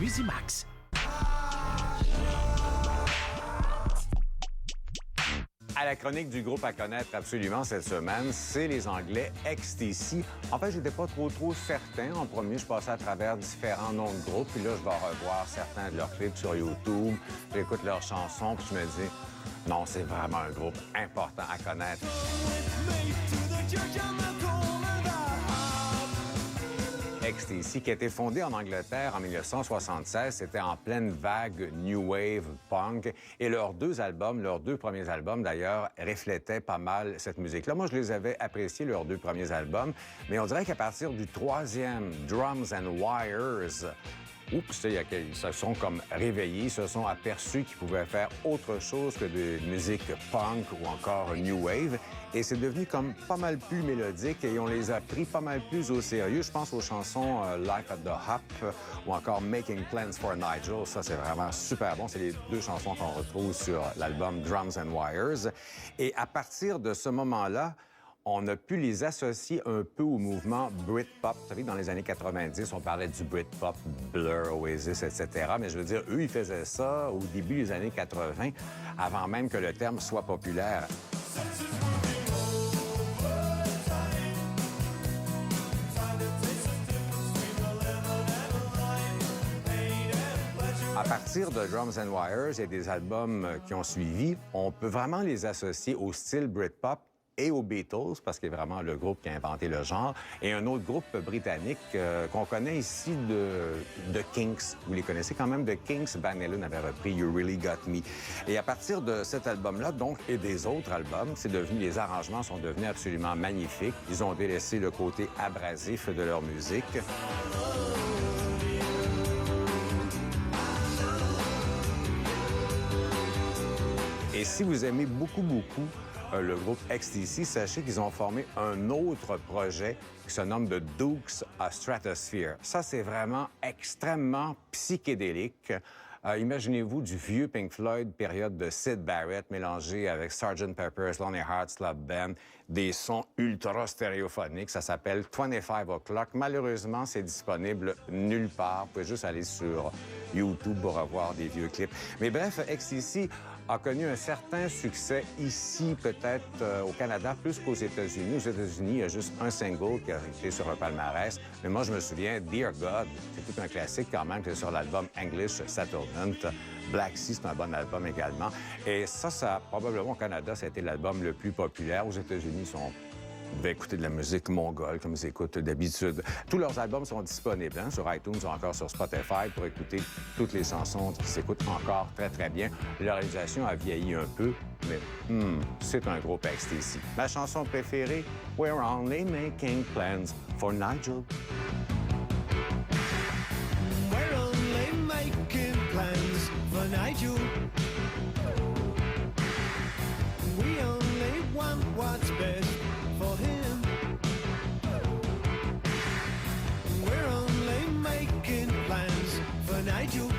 Musimax. À la chronique du groupe à connaître absolument cette semaine, c'est les Anglais XTC. En fait, j'étais pas trop certain. En premier, je passais à travers différents noms de groupes. Puis là, je vais revoir certains de leurs clips sur YouTube. J'écoute leurs chansons, puis je me dis, non, c'est vraiment un groupe important à connaître. XTC, qui a été fondé en Angleterre en 1976, c'était en pleine vague New Wave punk. Et leurs deux premiers albums d'ailleurs, reflétaient pas mal cette musique-là. Moi, je les avais appréciés, leurs deux premiers albums. Mais on dirait qu'à partir du troisième, Drums and Wires, ils se sont comme réveillés, ils se sont aperçus qu'ils pouvaient faire autre chose que de musique punk ou encore New Wave. Et c'est devenu comme pas mal plus mélodique et on les a pris pas mal plus au sérieux. Je pense aux chansons Life at the Hop ou encore Making Plans for Nigel. Ça, c'est vraiment super bon. C'est les deux chansons qu'on retrouve sur l'album Drums and Wires. Et à partir de ce moment-là, on a pu les associer un peu au mouvement Britpop. Vous savez, dans les années 90, on parlait du Britpop, Blur, Oasis, etc. Mais je veux dire, eux, ils faisaient ça au début des années 80, avant même que le terme soit populaire. À partir de Drums and Wires et des albums qui ont suivi, on peut vraiment les associer au style Britpop et aux Beatles, parce qu'il est vraiment le groupe qui a inventé le genre, et un autre groupe britannique qu'on connaît ici de Kinks. Vous les connaissez quand même, de Kinks. Van Halen avait repris You Really Got Me. Et à partir de cet album-là, donc, et des autres albums, les arrangements sont devenus absolument magnifiques. Ils ont délaissé le côté abrasif de leur musique. Et si vous aimez beaucoup le groupe XTC, sachez qu'ils ont formé un autre projet qui se nomme The Dukes of Stratosphere. Ça, c'est vraiment extrêmement psychédélique. Imaginez-vous du vieux Pink Floyd, période de Syd Barrett, mélangé avec Sgt. Pepper's Lonely Hearts Club Band, des sons ultra stéréophoniques. Ça s'appelle 25 O'Clock. Malheureusement, c'est disponible nulle part. Vous pouvez juste aller sur YouTube pour revoir des vieux clips. Mais bref, XTC a connu un certain succès ici, peut-être au Canada, plus qu'aux États-Unis. Aux États-Unis, il y a juste un single qui a été sur le palmarès. Mais moi, je me souviens, Dear God, c'est tout un classique quand même, qui est sur l'album English Settlement. Black Sea, c'est un bon album également. Et ça, probablement au Canada, ça a été l'album le plus populaire. Aux États-Unis, vous devez écouter de la musique mongole, comme ils écoutent d'habitude. Tous leurs albums sont disponibles sur iTunes ou encore sur Spotify pour écouter toutes les chansons qui s'écoutent encore très bien. La réalisation a vieilli un peu, mais c'est un groupe XTC. Ma chanson préférée, We're Only Making Plans for Nigel. We're only making plans for Nigel. We only want what's best for him. We're only making plans for Nigel.